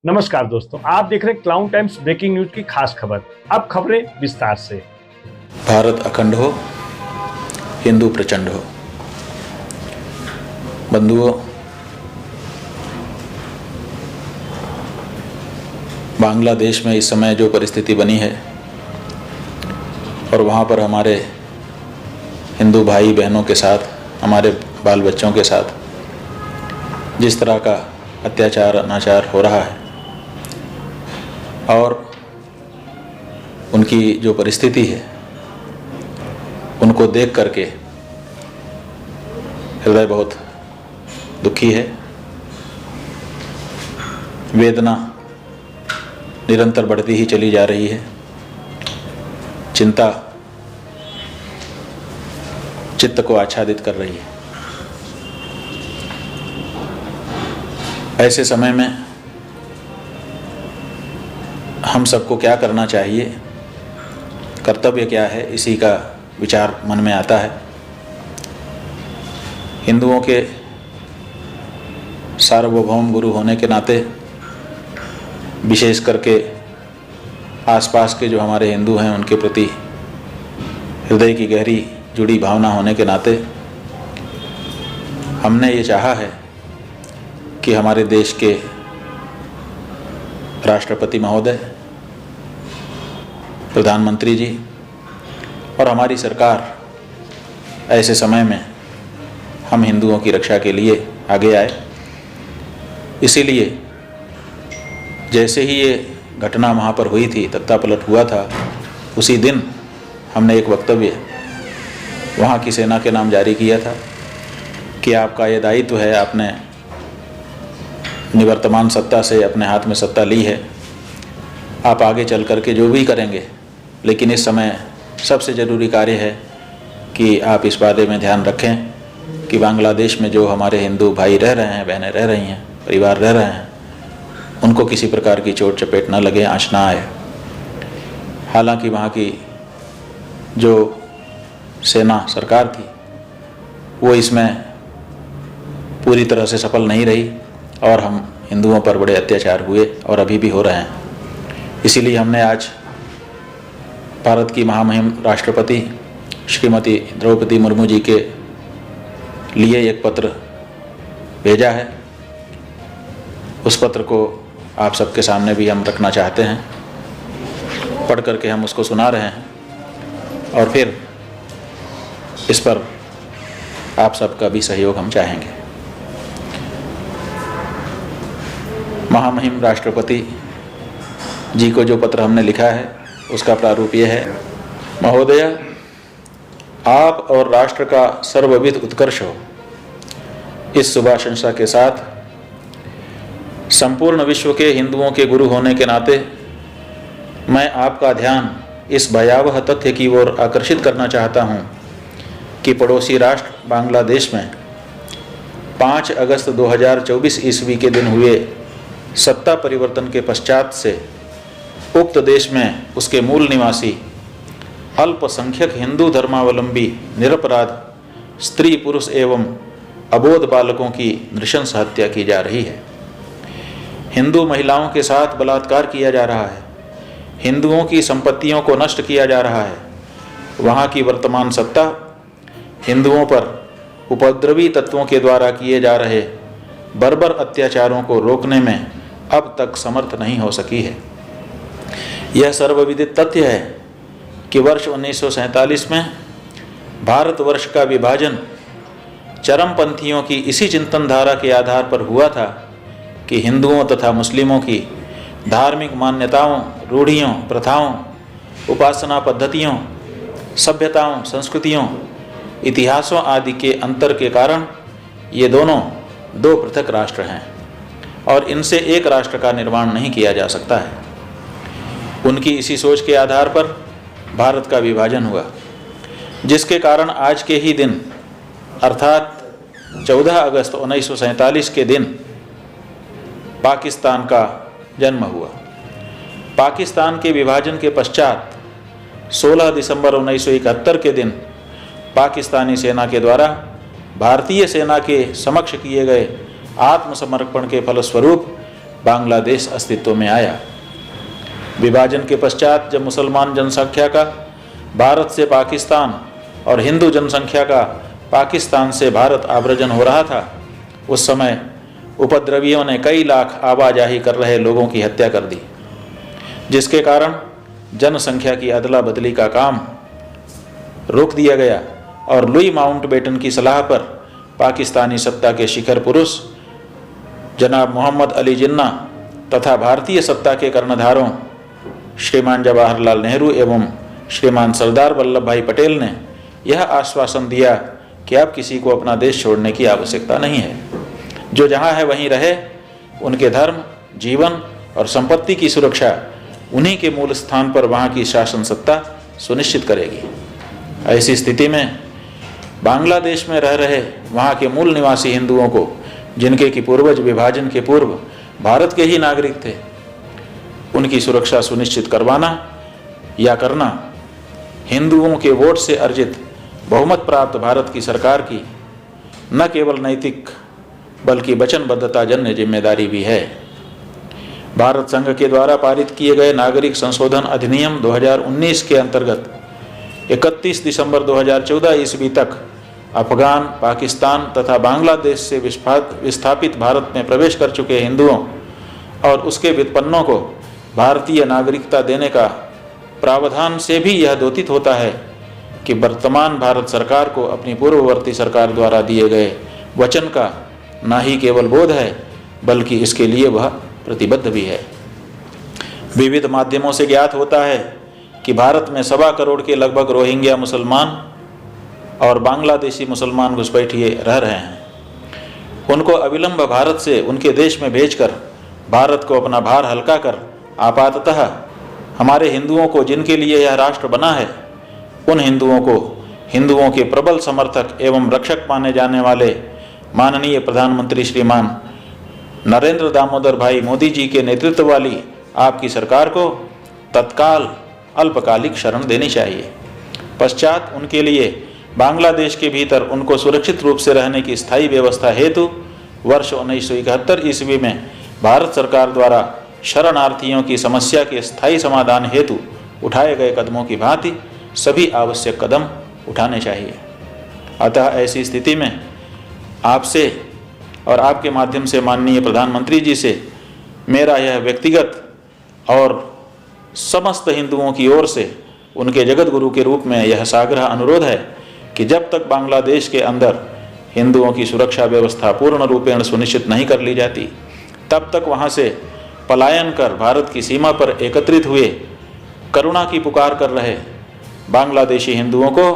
नमस्कार दोस्तों, आप देख रहे हैं क्लाउन टाइम्स ब्रेकिंग न्यूज की खास खबर। अब खबरें विस्तार से। भारत अखंड हो, हिंदू प्रचंड हो। बंधुओं, बांग्लादेश में इस समय जो परिस्थिति बनी है और वहाँ पर हमारे हिंदू भाई बहनों के साथ, हमारे बाल बच्चों के साथ जिस तरह का अत्याचार अनाचार हो रहा है और उनकी जो परिस्थिति है, उनको देख करके हृदय बहुत दुखी है। वेदना निरंतर बढ़ती ही चली जा रही है। चिंता चित्त को आच्छादित कर रही है। ऐसे समय में हम सबको क्या करना चाहिए, कर्तव्य क्या है, इसी का विचार मन में आता है। हिंदुओं के सार्वभौम गुरु होने के नाते, विशेष करके आसपास के जो हमारे हिंदू हैं उनके प्रति हृदय की गहरी जुड़ी भावना होने के नाते हमने ये चाहा है कि हमारे देश के राष्ट्रपति महोदय, प्रधानमंत्री जी और हमारी सरकार ऐसे समय में हम हिंदुओं की रक्षा के लिए आगे आए। इसीलिए जैसे ही ये घटना वहाँ पर हुई थी, तख्तापलट हुआ था, उसी दिन हमने एक वक्तव्य वहाँ की सेना के नाम जारी किया था कि आपका ये दायित्व है, आपने निवर्तमान सत्ता से अपने हाथ में सत्ता ली है, आप आगे चल कर के जो भी करेंगे, लेकिन इस समय सबसे ज़रूरी कार्य है कि आप इस बारे में ध्यान रखें कि बांग्लादेश में जो हमारे हिंदू भाई रह रहे हैं, बहनें रह रही हैं, परिवार रह रहे हैं, उनको किसी प्रकार की चोट चपेट न लगे, आँच ना आए। हालांकि वहाँ की जो सेना सरकार थी वो इसमें पूरी तरह से सफल नहीं रही और हम हिंदुओं पर बड़े अत्याचार हुए और अभी भी हो रहे हैं। इसीलिए हमने आज भारत की महामहिम राष्ट्रपति श्रीमती द्रौपदी मुर्मू जी के लिए एक पत्र भेजा है। उस पत्र को आप सबके सामने भी हम रखना चाहते हैं। पढ़ करके हम उसको सुना रहे हैं और फिर इस पर आप सबका भी सहयोग हम चाहेंगे। महामहिम राष्ट्रपति जी को जो पत्र हमने लिखा है उसका प्रारूप ये है। महोदय, आप और राष्ट्र का सर्वविध उत्कर्ष हो। इस शुभाशंसा के साथ संपूर्ण विश्व के हिंदुओं के गुरु होने के नाते मैं आपका ध्यान इस भयावह तथ्य की ओर आकर्षित करना चाहता हूं कि पड़ोसी राष्ट्र बांग्लादेश में 5 अगस्त 2024 ईस्वी के दिन हुए सत्ता परिवर्तन के पश्चात से उक्त देश में उसके मूल निवासी अल्पसंख्यक हिंदू धर्मावलंबी निरपराध स्त्री, पुरुष एवं अबोध बालकों की नृशंस हत्या की जा रही है। हिंदू महिलाओं के साथ बलात्कार किया जा रहा है। हिंदुओं की संपत्तियों को नष्ट किया जा रहा है। वहाँ की वर्तमान सत्ता हिंदुओं पर उपद्रवी तत्वों के द्वारा किए जा रहे बर्बर अत्याचारों को रोकने में अब तक समर्थ नहीं हो सकी है। यह सर्वविदित तथ्य है कि वर्ष 1947 में भारतवर्ष का विभाजन चरमपंथियों की इसी चिंतन धारा के आधार पर हुआ था कि हिंदुओं तथा मुस्लिमों की धार्मिक मान्यताओं, रूढ़ियों, प्रथाओं, उपासना पद्धतियों, सभ्यताओं, संस्कृतियों, इतिहासों आदि के अंतर के कारण ये दोनों दो पृथक राष्ट्र हैं और इनसे एक राष्ट्र का निर्माण नहीं किया जा सकता है। उनकी इसी सोच के आधार पर भारत का विभाजन हुआ, जिसके कारण आज के ही दिन अर्थात 14 अगस्त 1947 के दिन पाकिस्तान का जन्म हुआ। पाकिस्तान के विभाजन के पश्चात 16 दिसंबर 1971 के दिन पाकिस्तानी सेना के द्वारा भारतीय सेना के समक्ष किए गए आत्मसमर्पण के फलस्वरूप बांग्लादेश अस्तित्व में आया। विभाजन के पश्चात जब मुसलमान जनसंख्या का भारत से पाकिस्तान और हिंदू जनसंख्या का पाकिस्तान से भारत आव्रजन हो रहा था, उस समय उपद्रवियों ने कई लाख आवाजाही कर रहे लोगों की हत्या कर दी, जिसके कारण जनसंख्या की अदला बदली का काम रोक दिया गया और लुई माउंटबेटन की सलाह पर पाकिस्तानी सत्ता के शिखर पुरुष जनाब मोहम्मद अली जिन्ना तथा भारतीय सत्ता के कर्णधारों श्रीमान जवाहरलाल नेहरू एवं श्रीमान सरदार वल्लभ भाई पटेल ने यह आश्वासन दिया कि अब किसी को अपना देश छोड़ने की आवश्यकता नहीं है, जो जहाँ है वहीं रहे, उनके धर्म, जीवन और संपत्ति की सुरक्षा उन्हीं के मूल स्थान पर वहाँ की शासन सत्ता सुनिश्चित करेगी। ऐसी स्थिति में बांग्लादेश में रह रहे वहाँ के मूल निवासी हिंदुओं को, जिनके कि पूर्वज विभाजन के पूर्व भारत के ही नागरिक थे, उनकी सुरक्षा सुनिश्चित करवाना या करना हिंदुओं के वोट से अर्जित बहुमत प्राप्त भारत की सरकार की न केवल नैतिक बल्कि वचनबद्धता जन्य जिम्मेदारी भी है। भारत संघ के द्वारा पारित किए गए नागरिक संशोधन अधिनियम 2019 के अंतर्गत 31 दिसंबर 2014 ईस्वी तक अफगान, पाकिस्तान तथा बांग्लादेश से विस्थापित भारत में प्रवेश कर चुके हिंदुओं और उसके व्युत्पन्नों को भारतीय नागरिकता देने का प्रावधान से भी यह द्योतित होता है कि वर्तमान भारत सरकार को अपनी पूर्ववर्ती सरकार द्वारा दिए गए वचन का न ही केवल बोध है बल्कि इसके लिए वह प्रतिबद्ध भी है। विविध माध्यमों से ज्ञात होता है कि भारत में 1.25 करोड़ के लगभग रोहिंग्या मुसलमान और बांग्लादेशी मुसलमान घुसपैठिए रह रहे हैं। उनको अविलंब भारत से उनके देश में भेजकर भारत को अपना भार हल्का कर आपाततः हमारे हिंदुओं को, जिनके लिए यह राष्ट्र बना है, उन हिंदुओं को हिंदुओं के प्रबल समर्थक एवं रक्षक माने जाने वाले माननीय प्रधानमंत्री श्रीमान नरेंद्र दामोदर भाई मोदी जी के नेतृत्व वाली आपकी सरकार को तत्काल अल्पकालिक शरण देनी चाहिए। पश्चात उनके लिए बांग्लादेश के भीतर उनको सुरक्षित रूप से रहने की स्थायी व्यवस्था हेतु वर्ष 1971 ईस्वी में भारत सरकार द्वारा शरणार्थियों की समस्या के स्थायी समाधान हेतु उठाए गए कदमों की भांति सभी आवश्यक कदम उठाने चाहिए। अतः ऐसी स्थिति में आपसे और आपके माध्यम से माननीय प्रधानमंत्री जी से मेरा यह व्यक्तिगत और समस्त हिंदुओं की ओर से उनके जगत गुरु के रूप में यह साग्रह अनुरोध है कि जब तक बांग्लादेश के अंदर हिंदुओं की सुरक्षा व्यवस्था पूर्ण रूपेण सुनिश्चित नहीं कर ली जाती, तब तक वहाँ से पलायन कर भारत की सीमा पर एकत्रित हुए करुणा की पुकार कर रहे बांग्लादेशी हिंदुओं को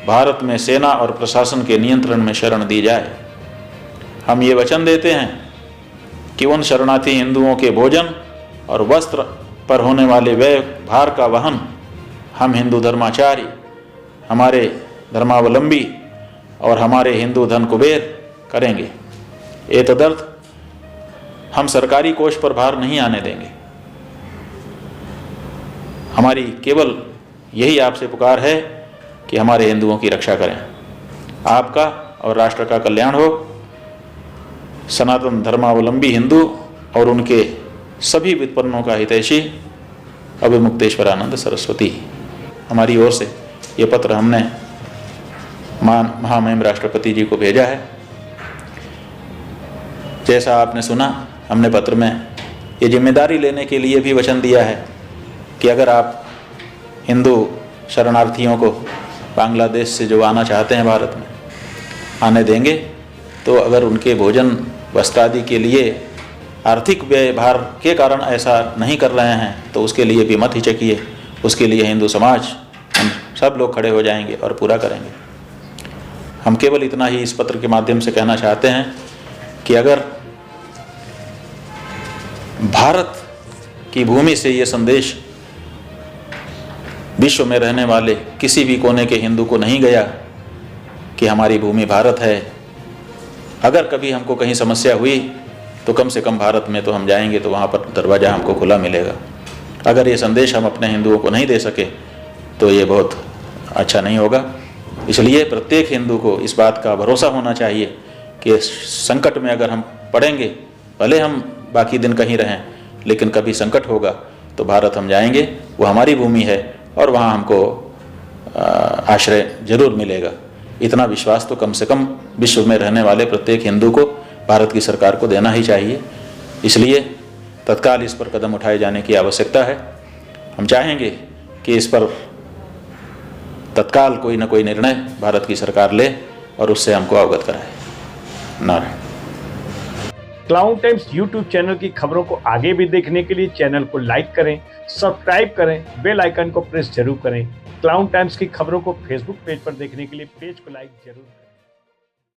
भारत में सेना और प्रशासन के नियंत्रण में शरण दी जाए। हम ये वचन देते हैं कि उन शरणार्थी हिंदुओं के भोजन और वस्त्र पर होने वाले व्यय भार का वहन हम हिंदू धर्माचार्य, हमारे धर्मावलंबी और हमारे हिंदू धन कुबेर करेंगे। एतदर्थ हम सरकारी कोष पर भार नहीं आने देंगे। हमारी केवल यही आपसे पुकार है कि हमारे हिंदुओं की रक्षा करें। आपका और राष्ट्र का कल्याण हो। सनातन धर्मावलंबी हिंदू और उनके सभी व्युत्पन्नों का हितैषी अभिमुक्तेश्वरानंद सरस्वती। हमारी ओर से ये पत्र हमने महामहिम राष्ट्रपति जी को भेजा है। जैसा आपने सुना, हमने पत्र में ये जिम्मेदारी लेने के लिए भी वचन दिया है कि अगर आप हिंदू शरणार्थियों को बांग्लादेश से जो आना चाहते हैं भारत में आने देंगे, तो अगर उनके भोजन वस्त्रादि के लिए आर्थिक व्यय भार के कारण ऐसा नहीं कर रहे हैं तो उसके लिए भी मत हिचकिए। उसके लिए हिंदू समाज, हम सब लोग खड़े हो जाएंगे और पूरा करेंगे। हम केवल इतना ही इस पत्र के माध्यम से कहना चाहते हैं कि अगर भारत की भूमि से ये संदेश विश्व में रहने वाले किसी भी कोने के हिंदू को नहीं गया कि हमारी भूमि भारत है, अगर कभी हमको कहीं समस्या हुई तो कम से कम भारत में तो हम जाएंगे तो वहाँ पर दरवाज़ा हमको खुला मिलेगा। अगर ये संदेश हम अपने हिंदुओं को नहीं दे सके तो ये बहुत अच्छा नहीं होगा। इसलिए प्रत्येक हिंदू को इस बात का भरोसा होना चाहिए कि संकट में अगर हम पड़ेंगे, भले हम बाकी दिन कहीं रहें, लेकिन कभी संकट होगा तो भारत हम जाएंगे, वो हमारी भूमि है और वहाँ हमको आश्रय जरूर मिलेगा। इतना विश्वास तो कम से कम विश्व में रहने वाले प्रत्येक हिंदू को भारत की सरकार को देना ही चाहिए। इसलिए तत्काल इस पर कदम उठाए जाने की आवश्यकता है। हम चाहेंगे कि इस पर तत्काल कोई ना कोई निर्णय भारत की सरकार ले और उससे हमको अवगत कराए। Narayan. Clown times YouTube channel की खबरों को आगे भी देखने के लिए चैनल को लाइक करें, सब्सक्राइब करें, बेल आइकन को प्रेस जरूर करें। क्लाउन टाइम्स की खबरों को फेसबुक पेज पर देखने के लिए पेज को लाइक जरूर करें।